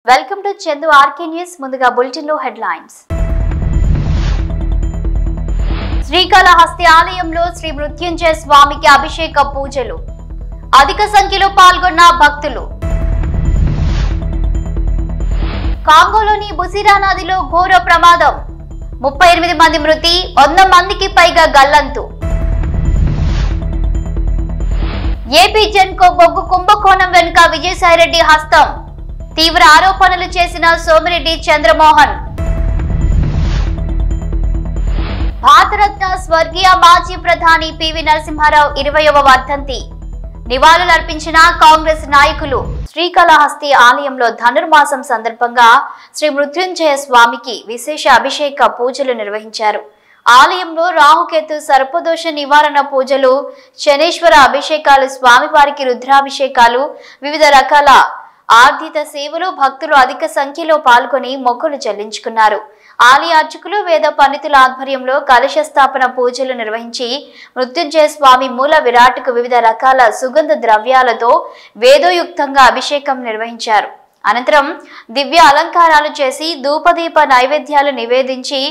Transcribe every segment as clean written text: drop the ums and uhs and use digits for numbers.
Welcome to Chandu RK news. ముందుగా bulletin లో headlines. Srikalahasti ఆలయంలో శ్రీ మృత్యుంజయ స్వామికి అభిషేక పూజలు. అధిక సంఖ్యలో పాల్గొన్న భక్తులు. కాంగోలోని బుసిరా నదిలో ఘోర ప్రమాదం. 38 మంది మృతి, 100 మందికి పైగా గల్లంతు. ఏపీ జెన్కో బొగ్గు కుంభకోణం వెనుక విజయసాయిరెడ్డి హస్తం. తీవ్ర ఆరోపణలు చేసిన సోమిరెడ్డి చంద్రమోహన్. భారతరత్న స్వర్గీయ మాజీ ప్రధాని పివి నరసింహారావు 20వ వర్ధంతి. నివాళులర్పించిన కాంగ్రెస్ నాయకులు. శ్రీకాళహస్తి ఆలయంలో ధనుర్మాసం సందర్భంగా శ్రీ మృత్యుంజయ స్వామికి విశేష అభిషేక పూజలు నిర్వహించారు. ఆలయంలో రాహుకేతు సర్పదోష నివారణ పూజలు, శనేశ్వర అభిషేకాలు, స్వామివారికి రుద్రాభిషేకాలు, వివిధ రకాల ఆర్ధిత సేవలు భక్తులు అధిక సంఖ్యలో పాల్గొని మొక్కులు చెల్లించుకున్నారు. ఆలయ అర్చకులు, వేద పండితుల ఆధ్వర్యంలో కలశ స్థాపన పూజలు నిర్వహించి మృత్యుంజయ స్వామి మూల విరాట్కు వివిధ రకాల సుగంధ ద్రవ్యాలతో వేదోయుక్తంగా అభిషేకం నిర్వహించారు. అనంతరం దివ్య అలంకారాలు చేసి ధూపదీప నైవేద్యాలు నివేదించి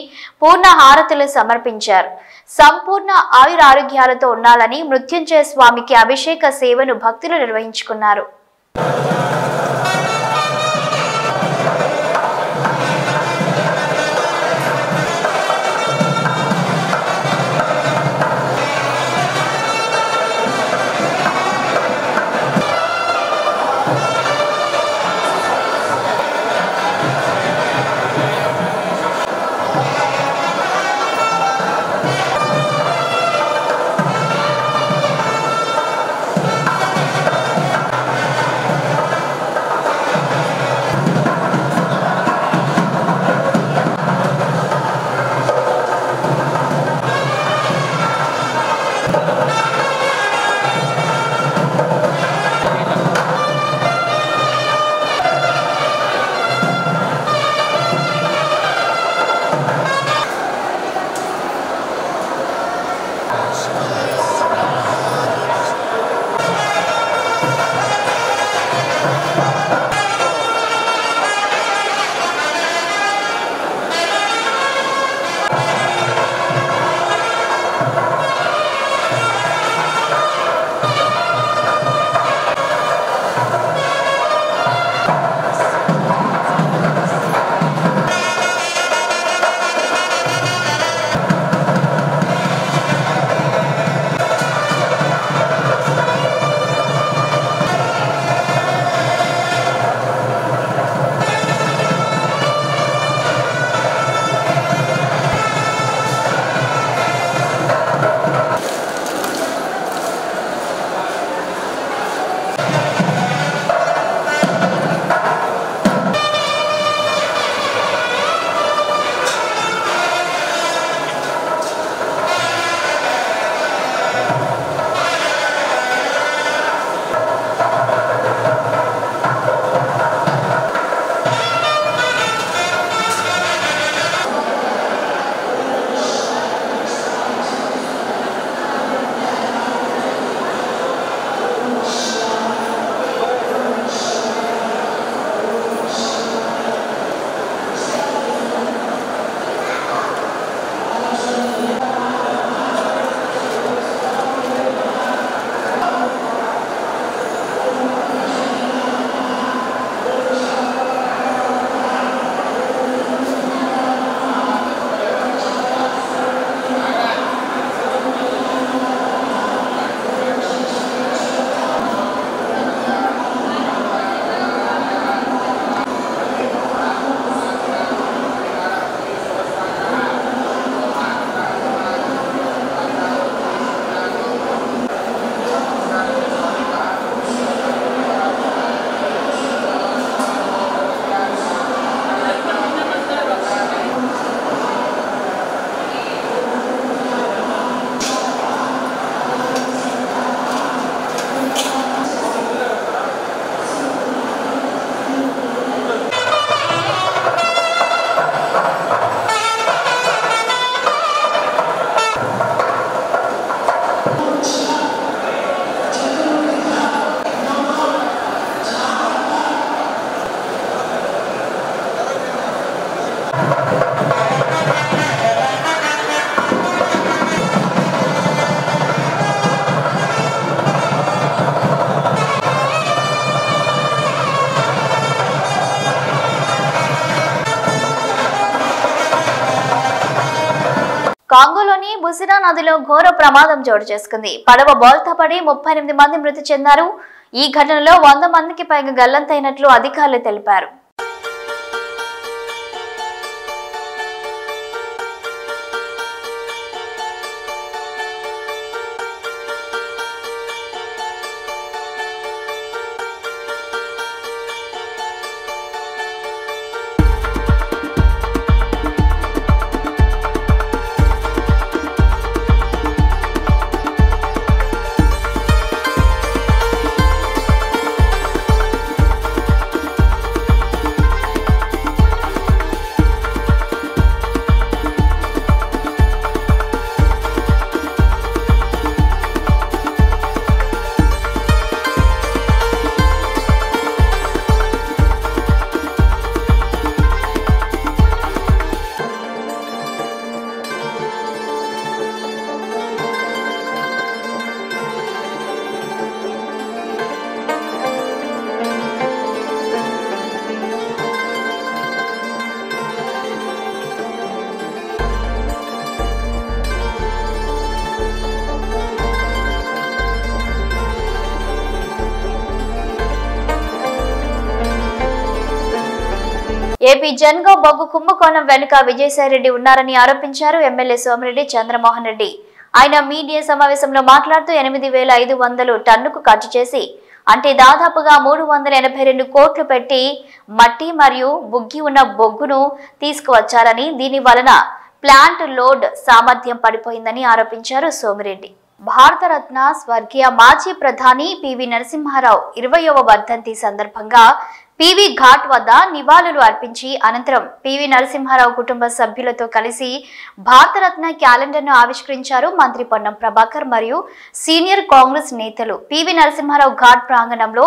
పూర్ణ హారతులు సమర్పించారు. సంపూర్ణ ఆయురారోగ్యాలతో ఉండాలని మృత్యుంజయ స్వామికి అభిషేక సేవను భక్తులు నిర్వహించుకున్నారు. కాంగోలోని బుసిరా నదిలో ఘోర ప్రమాదం చోటు చేసుకుంది. పడవ బోల్తా పడి 38 మంది మృతి చెందారు. ఈ ఘటనలో 100 మందికి పైగా గల్లంతైనట్లు అధికారులు తెలిపారు. ఏపీ జన్గో బొగ్గు కుంభకోణం వెనుక విజయసాయిరెడ్డి ఉన్నారని ఆరోపించారు ఎమ్మెల్యే సోమిరెడ్డి చంద్రమోహన్ రెడ్డి. ఆయన మీడియా సమావేశంలో మాట్లాడుతూ 8,500 టన్నుకు ఖర్చు చేసి అంటే దాదాపుగా 382 కోట్లు పెట్టి మట్టి మరియు బుగ్గి ఉన్న బొగ్గును తీసుకువచ్చారని, దీని వలన ప్లాంట్ లోడ్ సామర్థ్యం పడిపోయిందని ఆరోపించారు సోమిరెడ్డి. భారతరత్న స్వర్గీయ మాజీ ప్రధాని పివి నరసింహారావు 20వ వర్ధంతి సందర్భంగా పివి ఘాట్ వద్ద నివాళులు అర్పించి అనంతరం పివి నరసింహారావు కుటుంబ సభ్యులతో కలిసి భారతరత్న క్యాలెండర్ను ఆవిష్కరించారు మంత్రి పొన్నం ప్రభాకర్ మరియు సీనియర్ కాంగ్రెస్ నేతలు. పివి నరసింహారావు ఘాట్ ప్రాంగణంలో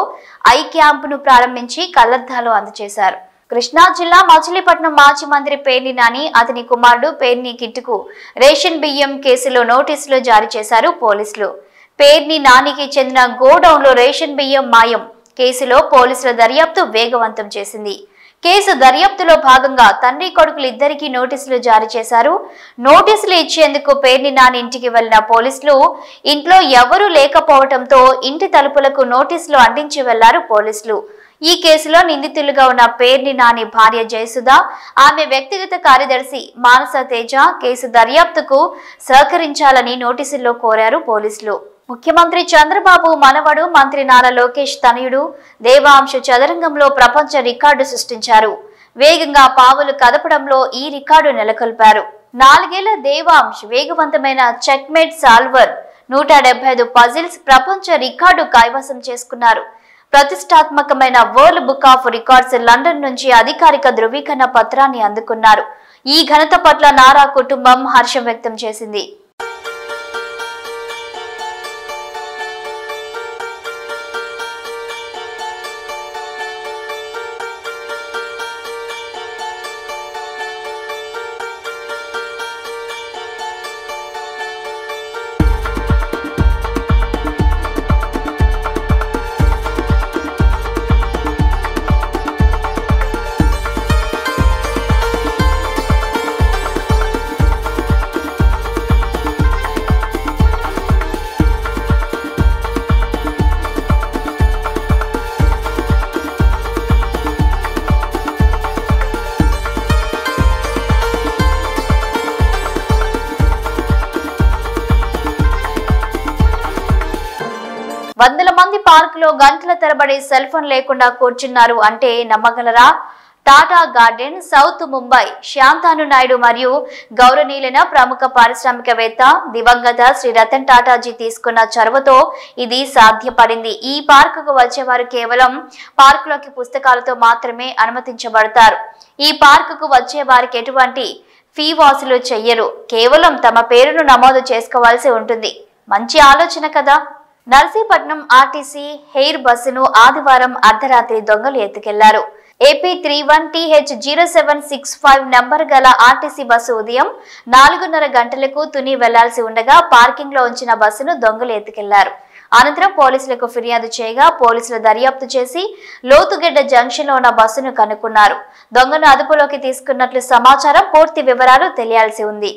ఐ క్యాంపును ప్రారంభించి కళ్లద్దాలు అందజేశారు. కృష్ణా జిల్లా మచిలీపట్నం మాజీ మంత్రి పేర్ని నాని, అతని కుమారుడు పేర్ని కిట్టుకు రేషన్ బియ్యం కేసులో నోటీసులు జారీ చేశారు పోలీసులు. పేర్ని నానికి చెందిన గోడౌన్లో రేషన్ బియ్యం మాయం కేసులో పోలీసుల దర్యాప్తు వేగవంతం చేసింది. కేసు దర్యాప్తులో భాగంగా తండ్రి కొడుకులు ఇద్దరికీ నోటీసులు జారీ చేశారు. నోటీసులు ఇచ్చేందుకు పేర్ని నాని ఇంటికి వెళ్లిన పోలీసులు ఇంట్లో ఎవరూ లేకపోవడంతో ఇంటి తలుపులకు నోటీసులు అంటించి వెళ్లారు పోలీసులు. ఈ కేసులో నిందితులుగా ఉన్న పేర్ని నాని భార్య జయసుధ, ఆమె వ్యక్తిగత కార్యదర్శి మానస తేజ కేసు దర్యాప్తుకు సహకరించాలని నోటీసుల్లో కోరారు పోలీసులు. ముఖ్యమంత్రి చంద్రబాబు మనవడు మంత్రి నారా లోకేష్ తనయుడు దేవాంశ్ చదరంగంలో ప్రపంచ రికార్డు సృష్టించారు. వేగంగా పావులు కదపడంలో ఈ రికార్డు నెలకొల్పారు. 4 ఏళ్ల దేవాంశ్ వేగవంతమైన చెక్మేట్ సాల్వర్ 175 పజిల్స్ ప్రపంచ రికార్డు కైవసం చేసుకున్నారు. ప్రతిష్టాత్మకమైన world book of records London నుంచి అధికారిక ధృవీకరణ పత్రాన్ని అందుకున్నారు. ఈ ఘనత పట్ల నారా కుటుంబం హర్షం వ్యక్తం చేసింది. వందల మంది పార్కులో గంటల తరబడి సెల్ ఫోన్ లేకుండా కూర్చున్నారు అంటే నమ్మగలరా? టాటా గార్డెన్, సౌత్ ముంబై శాంతాను నాయుడు మరియు గౌరవనీయులైన ప్రముఖ పారిశ్రామికవేత్త దివంగత శ్రీ రతన్ టాటాజీ తీసుకున్న చొరవతో ఇది సాధ్యపడింది. ఈ పార్కుకు వచ్చేవారు కేవలం పార్కులోకి పుస్తకాలతో మాత్రమే అనుమతించబడతారు. ఈ పార్కుకు వచ్చే వారికి ఎటువంటి ఫీ వసూలు చెయ్యరు. కేవలం తమ పేరును నమోదు చేసుకోవాల్సి ఉంటుంది. మంచి ఆలోచన కదా. నర్సీపట్నం ఆర్టీసీ హెయిర్ బస్సును ఆదివారం అర్ధరాత్రి దొంగలు ఎత్తుకెళ్లారు. ఏపీ 31TH0765 నంబర్ గల ఆర్టీసీ బస్సు ఉదయం 4:30 గంటలకు తుని వెళ్లాల్సి ఉండగా పార్కింగ్ లో ఉంచిన బస్సును దొంగలు ఎత్తుకెళ్లారు. అనంతరం పోలీసులకు ఫిర్యాదు చేయగా పోలీసులు దర్యాప్తు చేసి లోతుగడ్డ జంక్షన్ లో ఉన్న బస్సును కనుక్కున్నారు. దొంగను అదుపులోకి తీసుకున్నట్లు సమాచారం. పూర్తి వివరాలు తెలియాల్సి ఉంది.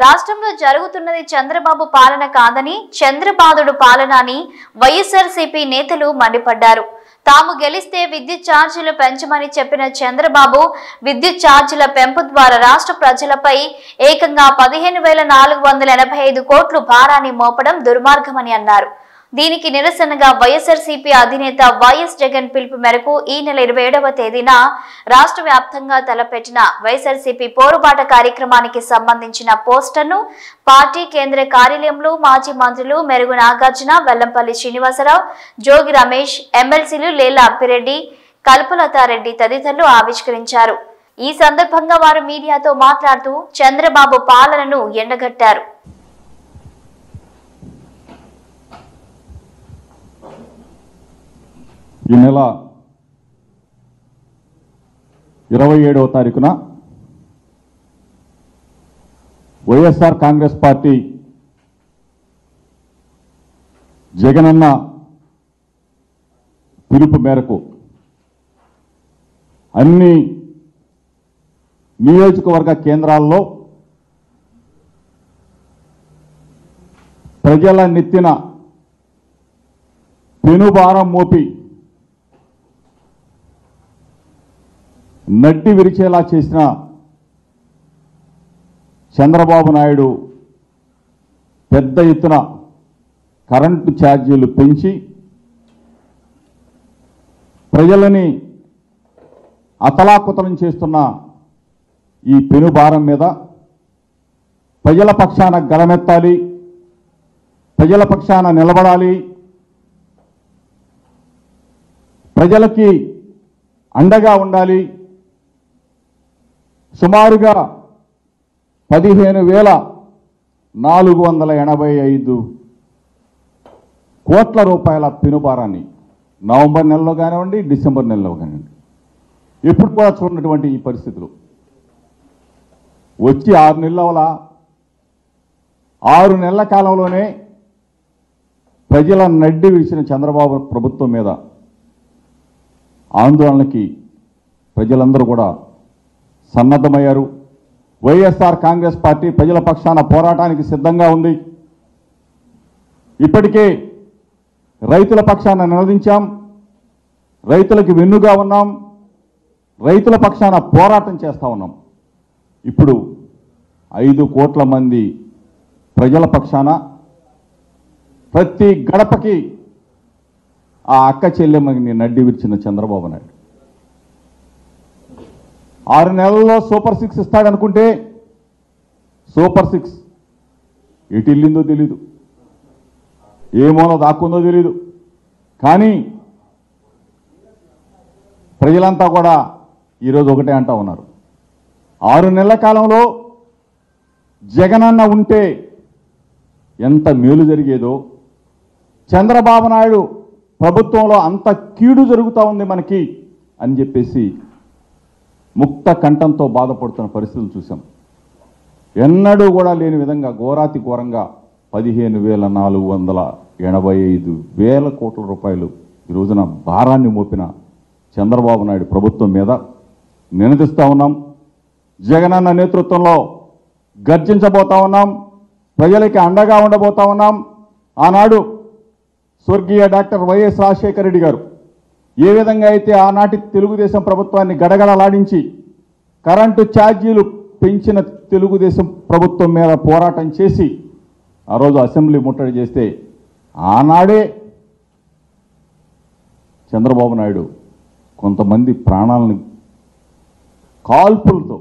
రాష్ట్రంలో జరుగుతున్నది చంద్రబాబు పాలన కాదని చంద్రబాదుడు పాలన అని వైఎస్ఆర్సీపీ నేతలు మండిపడ్డారు. తాము గెలిస్తే విద్యుత్ ఛార్జీలు పెంచమని చెప్పిన చంద్రబాబు విద్యుత్ ఛార్జీల పెంపు ద్వారా రాష్ట్ర ప్రజలపై ఏకంగా 15,485 కోట్లు భారాన్ని మోపడం దుర్మార్గమని అన్నారు. దీనికి నిరసనగా వైఎస్ఆర్సీపీ అధినేత వైఎస్ జగన్ పిలుపు మేరకు ఈ నెల 27వ తేదీన రాష్ట్ర వ్యాప్తంగా తలపెట్టిన వైఎస్ఆర్సీపీ పోరుబాట కార్యక్రమానికి సంబంధించిన పోస్టర్ను పార్టీ కేంద్ర కార్యాలయంలో మాజీ మంత్రులు మెరుగు నాగార్జున, వెల్లంపల్లి శ్రీనివాసరావు, జోగి రమేష్, ఎమ్మెల్సీలు లేలా అప్పిరెడ్డి, కల్పలతారెడ్డి తదితరులు ఆవిష్కరించారు. ఈ సందర్భంగా వారు మీడియాతో మాట్లాడుతూ చంద్రబాబు పాలనను ఎండగట్టారు. ఈ నెల 27వ తారీఖున వైఎస్ఆర్ కాంగ్రెస్ పార్టీ జగనన్న పిలుపు మేరకు అన్ని నియోజకవర్గ కేంద్రాల్లో ప్రజల నెత్తిన పెనుభారం మోపి నడ్డి విరిచేలా చేసిన చంద్రబాబు నాయుడు పెద్ద ఎత్తున కరెంటు ఛార్జీలు పెంచి ప్రజలని అతలాకుతలం చేస్తున్న ఈ పెనుభారం మీద ప్రజల పక్షాన గళమెత్తాలి, ప్రజల పక్షాన నిలబడాలి, ప్రజలకి అండగా ఉండాలి. సుమారుగా 15,485 కోట్ల రూపాయల పెనుభారాన్ని నవంబర్ నెలలో కానివ్వండి, డిసెంబర్ నెలలో కానివ్వండి, ఎప్పుడు కూడా చూడనటువంటి ఈ పరిస్థితులు వచ్చి 6 నెలల కాలంలోనే ప్రజల నడ్డి విరిచిన చంద్రబాబు ప్రభుత్వం మీద ఆందోళనకి ప్రజలందరూ కూడా సన్నద్ధమయ్యారు. వైఎస్ఆర్ కాంగ్రెస్ పార్టీ ప్రజల పక్షాన పోరాటానికి సిద్ధంగా ఉంది. ఇప్పటికే రైతుల పక్షాన నిలదించాం, రైతులకు వెన్నుగా ఉన్నాం, రైతుల పక్షాన పోరాటం చేస్తా ఉన్నాం. ఇప్పుడు 5 కోట్ల మంది ప్రజల పక్షాన ప్రతి గడపకి ఆ అక్క చెల్లెమ్మని నడ్డి విరిచిన చంద్రబాబు నాయుడు 6 నెలల్లో సూపర్ 6 ఇస్తాడనుకుంటే సూపర్ 6 ఎటు వెళ్ళిందో తెలీదు, ఏ మూల దాక్కుందో తెలీదు. కానీ ప్రజలంతా కూడా ఈరోజు ఒకటే అంటా ఉన్నారు, 6 నెలల కాలంలో జగనన్న ఉంటే ఎంత మేలు జరిగేదో, చంద్రబాబు నాయుడు ప్రభుత్వంలో అంత కీడు జరుగుతూ ఉంది మనకి అని చెప్పేసి ముక్త కంఠంతో బాధపడుతున్న పరిస్థితులు చూసాం. ఎన్నడూ కూడా లేని విధంగా ఘోరాతి ఘోరంగా 15,485 కోట్ల రూపాయలు ఈ రోజున భారాన్ని మోపిన చంద్రబాబు నాయుడు ప్రభుత్వం మీద నినదిస్తూ ఉన్నాం. జగనన్న నేతృత్వంలో గర్జించబోతా ఉన్నాం, ప్రజలకి అండగా ఉండబోతా ఉన్నాం. ఆనాడు స్వర్గీయ డాక్టర్ వైఎస్ రాజశేఖర రెడ్డి గారు ఏ విధంగా అయితే ఆనాటి తెలుగుదేశం ప్రభుత్వాన్ని గడగడలాడించి కరెంటు ఛార్జీలు పెంచిన తెలుగుదేశం ప్రభుత్వం మీద పోరాటం చేసి ఆ రోజు అసెంబ్లీ ముట్టడి చేస్తే ఆనాడే చంద్రబాబు నాయుడు కొంతమంది ప్రాణాలను కాల్పులతో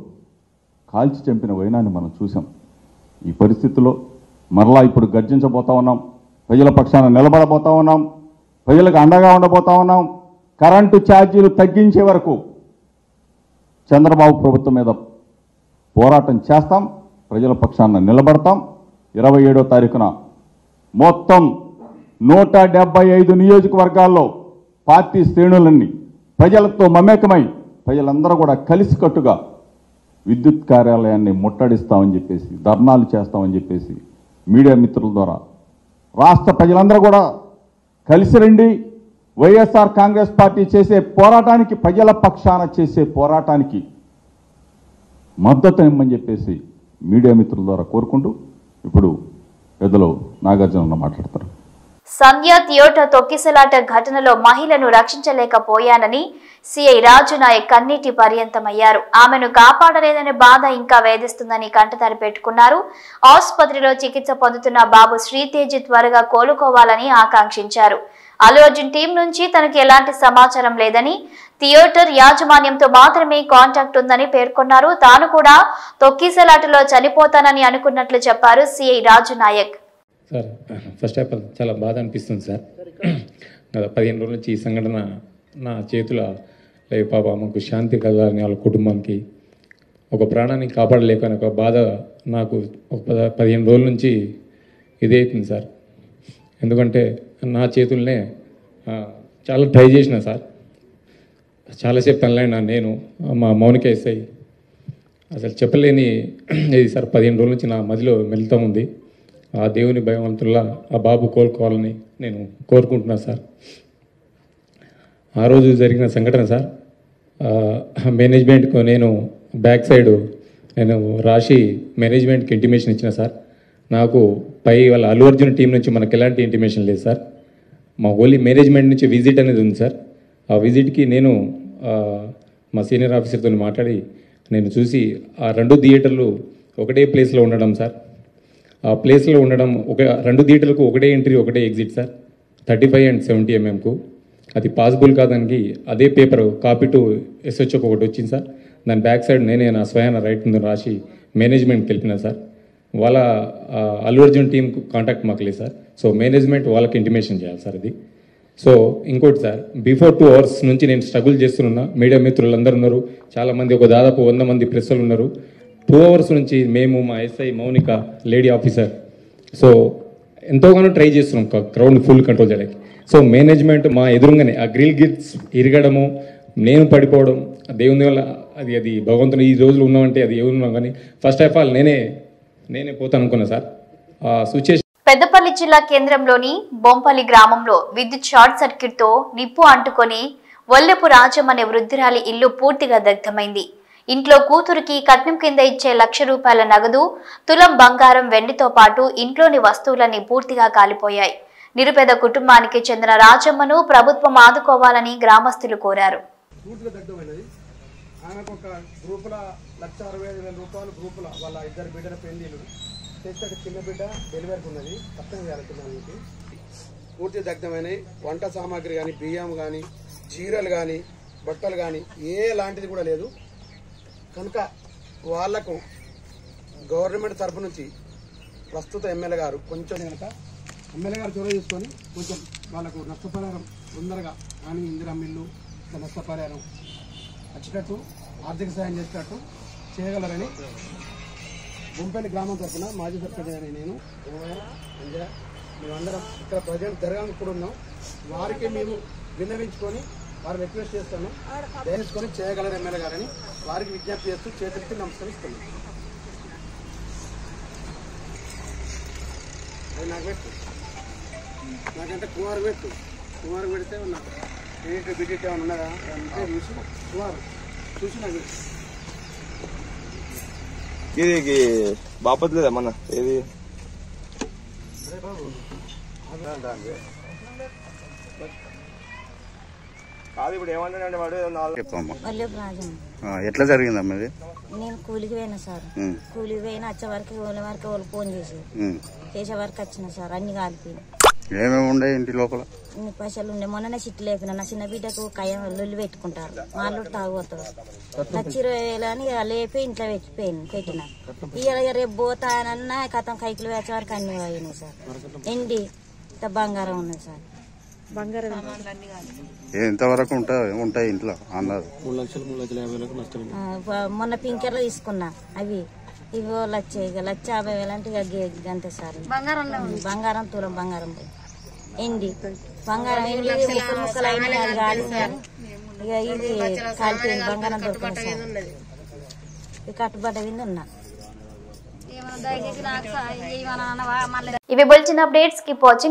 కాల్చి చంపిన వైనాన్ని మనం చూసాం. ఈ పరిస్థితుల్లో మరలా ఇప్పుడు గర్జించబోతా ఉన్నాం, ప్రజల పక్షాన నిలబడబోతా ఉన్నాం, ప్రజలకు అండగా ఉండబోతా ఉన్నాం. కరెంటు ఛార్జీలు తగ్గించే వరకు చంద్రబాబు ప్రభుత్వం మీద పోరాటం చేస్తాం, ప్రజల పక్షాన నిలబడతాం. 27వ తారీఖున మొత్తం 175 నియోజకవర్గాల్లో పార్టీ శ్రేణులన్నీ ప్రజలతో మమేకమై ప్రజలందరూ కూడా కలిసికట్టుగా విద్యుత్ కార్యాలయాన్ని ముట్టడిస్తామని చెప్పేసి, ధర్నాలు చేస్తామని చెప్పేసి మీడియా మిత్రుల ద్వారా రాష్ట్ర ప్రజలందరూ కూడా కలిసి రండి. వైఎస్ఆర్ కాంగ్రెస్ పార్టీ చేసే పోరాటానికి, ప్రజల పక్షాన చేసే పోరాటానికి మద్దతు ఇమ్మని చెప్పేసి మీడియా మిత్రుల ద్వారా కోరుకుంటూ ఇప్పుడు పెద్దలు నాగార్జున మాట్లాడతారు. సంధ్య థియేటర్ తొక్కిసలాట ఘటనలో మహిళను రక్షించలేకపోయానని సిఐ రాజు నాయక్ కన్నీటి పర్యంతమయ్యారు. ఆమెను కాపాడలేదనే బాధ ఇంకా వేధిస్తుందని కంటతడి పెట్టుకున్నారు. ఆసుపత్రిలో చికిత్స పొందుతున్న బాబు శ్రీతేజ్ త్వరగా కోలుకోవాలని ఆకాంక్షించారు. అల్లు అర్జున్ టీం నుంచి తనకు ఎలాంటి సమాచారం లేదని, థియేటర్ యాజమాన్యంతో మాత్రమే కాంటాక్ట్ ఉందని పేర్కొన్నారు. తాను కూడా తొక్కిసలాటలో చనిపోతానని అనుకున్నట్లు చెప్పారు CI Raju Nayak. Sir, first of all చాలా బాధ అనిపిస్తుంది సార్. గత 15 రోజుల నుంచి ఈ సంఘటన నా చేతుల లేవు. పాప మాకు శాంతి కలగాలని వాళ్ళ కుటుంబానికి ఒక ప్రాణాన్ని కాపాడలేకని ఒక బాధ నాకు ఒక 15 రోజుల నుంచి ఇదే అవుతుంది సార్. ఎందుకంటే నా చేతుల్నే చాలా ట్రై చేసిన సార్. చాలాసేపు తనలైనా నేను మా మౌనిక ఎస్ఐ అసలు చెప్పలేని ఇది సార్. 15 రోజుల నుంచి నా మదిలో మెలుతూ ఉంది. ఆ దేవుని భయవంతుల్లా ఆ బాబు కోలుకోవాలని నేను కోరుకుంటున్నాను సార్. ఆ రోజు జరిగిన సంఘటన సార్, మేనేజ్మెంట్కు నేను బ్యాక్ సైడ్ నేను రాసి మేనేజ్మెంట్కి ఇంటిమేషన్ ఇచ్చిన సార్. నాకు పై వాళ్ళ అల్లు అర్జున్ టీం నుంచి మనకు ఎలాంటి ఇంటిమేషన్ లేదు సార్. మా ఓన్లీ మేనేజ్మెంట్ నుంచి విజిట్ అనేది ఉంది సార్. ఆ విజిట్కి నేను మా సీనియర్ ఆఫీసర్తో మాట్లాడి నేను చూసి ఆ 2 థియేటర్లు ఒకటే ప్లేస్లో ఉండడం సార్. ఆ ప్లేస్లో ఉండడం 2 థియేటర్లకు ఒకటే ఎంట్రీ ఒకటే ఎగ్జిట్ సార్. 35 and 70 mm అది పాసిబుల్ కాదానికి అదే పేపర్ కాపీ టు SHOకి ఒకటి వచ్చింది సార్. దాని బ్యాక్ సైడ్ నేనే నా స్వయాన రైట్ ముందు రాసి మేనేజ్మెంట్కి తెలిపిన సార్. వాళ్ళ అల్లు అర్జున్ టీంకు కాంటాక్ట్ మాకు లేదు సార్. సో మేనేజ్మెంట్ వాళ్ళకి ఇంటిమేషన్ చేయాలి సార్ ఇది. సో ఇంకోటి సార్, బిఫోర్ 2 hours నుంచి నేను స్ట్రగుల్ చేస్తున్నా. మీడియా మిత్రులు అందరూ ఉన్నారు, చాలామంది, ఒక దాదాపు 100 మంది ప్రెస్సులు ఉన్నారు. 2 hours నుంచి మేము, మా SI Mounika lady officer, so ఎంతోగానో ట్రై చేస్తున్నాం క్రౌడ్ ఫుల్ కంట్రోల్ చేయడానికి. సో మేనేజ్మెంట్ మా ఎదురుగానే ఆ గ్రిల్ గిట్స్ ఇరగడము, నేను పడిపోవడం, దేవుని వల్ల అది భగవంతుని ఈ రోజులు ఉన్నామంటే అది ఏమున్నాం. కానీ ఫస్ట్ ఆఫ్ ఆల్ నేనే పోతాను అనుకున్నా సార్. ఆ సిచ్యుయేషన్ పెద్దపల్లి జిల్లా కేంద్రంలోని బొంపల్లి గ్రామంలో విద్యుత్ షార్ట్ సర్క్యూట్ తో నిప్పు అంటుకొని వల్లెపు రాజం అనే వృద్ధురాలి ఇల్లు పూర్తిగా దగ్ధమైంది. ఇంట్లో కూతురికి కట్నం కింద ఇచ్చే ₹1,00,000 నగదు, తులం బంగారం, వెండితో పాటు ఇంట్లోని వస్తువులన్నీ పూర్తిగా కాలిపోయాయి. నిరుపేద కుటుంబానికి చెందిన రాజమ్మను ప్రభుత్వం ఆదుకోవాలని గ్రామస్తులు కోరారు. పూర్తి దగ్ధమైనవి. వంట సామాగ్రి కానీ, బియ్యం కానీ, చీరలు కానీ, బట్టలు కానీ ఏ లాంటిది కూడా లేదు. కనుక వాళ్లకు గవర్నమెంట్ తరఫు నుంచి ప్రస్తుత ఎమ్మెల్యే గారు కొంచెం కనుక ఎమ్మెల్యే గారు చొరవ తీసుకొని కొంచెం వాళ్ళకు నష్టపరిహారం తొందరగా కానీ ఇందిరా మిల్లు నష్టపరిహారం వచ్చేటట్టు ఆర్థిక సాయం చేసేటట్టు చేయగలరని బొంపల్లి గ్రామం తరఫున మాజీ సర్పంచ్ అని నేను మేమందరం ఇక్కడ ప్రజెంట్ జరగాలని కూడా ఉన్నాం. వారికి మేము విన్నవించుకొని వారు రిక్వెస్ట్ చేస్తాను, దయచేసుకొని చేయగలరు ఎమ్మెల్యే గారని వారికి విజ్ఞప్తి చేస్తూ చేతులకి నమస్కరిస్తున్నాం. అది నాకు పెట్టు, నాకంటే కుమారు పెడితే నాకు ఎడిట్ బిడిట్ ఏమైనా ఉన్నదా అంటే చూసి కుమారు చూసి నాకు ఇది బాపత్ లేదా మన ఏది కాదు. ఇప్పుడు ఏమంటాడంటే వాడు ఎట్లా జరిగిందమ్మా ఇది? నేను కూలికి పోయినా సార్. కూలికి పోయినా వచ్చే వరకు వాళ్ళు ఫోన్ చేసే వరకు వచ్చిన సార్. అన్ని కాలిపోయినాయి. ఏమేమి ఉండే ఇంటి లోపల? ఇన్ని పైసలు ఉండే. మొన్ననే చిట్టు లేపిన. నా చిన్న బిడ్డకు కయ్యం లొల్లి పెట్టుకుంటారు, వాళ్ళు తాగుతారు. 1,20,000 అని లేపి ఇంట్లో పెట్టిన. ఇవాళ రేపు పోతానన్నా కథం కైకిలు వేసే వరకు అన్ని పోయినాయి సార్. ఎండి బంగారం ఉన్నది సార్. బంగారం ఎంతవరకు ఉంటాయి ఇంట్లో అన్నారు? 3,50,000 మొన్న పింకెర్లు తీసుకున్నా. అవి ఇవి ₹1,50,000 అంటే అంతే సార్. బంగారం తులం బంగారం ఎండి బంగారం ఎండి ముక్కలు అయినా అది కాదు కానీ ఇక ఇది కాలిపోయింది. బంగారం దొరుకుతుంది సార్. కట్టుబడ్డ విందు ఉన్నా. ఇవి బులెటిన్ అప్డేట్స్. Keep watching.